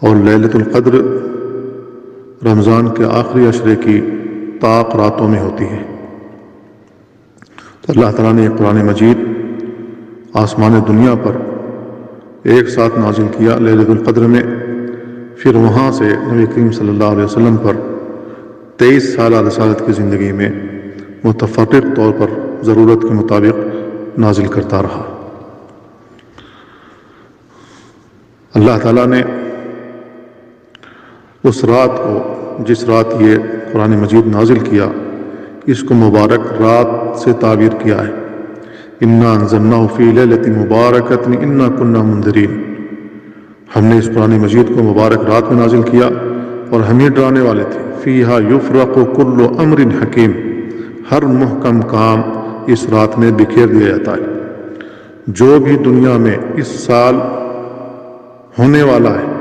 اور لیلۃ القدر رمضان کے آخری عشرے کی طاق راتوں میں ہوتی ہے۔ تو اللہ تعالیٰ نے قرآن مجید آسمان دنیا پر ایک ساتھ نازل کیا لیلۃ القدر میں، پھر وہاں سے نبی کریم صلی اللہ علیہ وسلم پر 23 سالہ رسالت کی زندگی میں متفرق طور پر ضرورت کے مطابق نازل کرتا رہا۔ اللہ تعالیٰ نے اس رات کو، جس رات یہ قرآن مجید نازل کیا، اس کو مبارک رات سے تعبیر کیا ہے۔ انا انزلناہ فی لیلۃ مبارکۃ انا کنا منذرین، ہم نے اس قرآن مجید کو مبارک رات میں نازل کیا اور ہم ہی ڈرانے والے تھے۔ فیہا یفرق کل امر حکیم، ہر محکم کام اس رات میں بکھیر دیا جاتا ہے۔ جو بھی دنیا میں اس سال ہونے والا ہے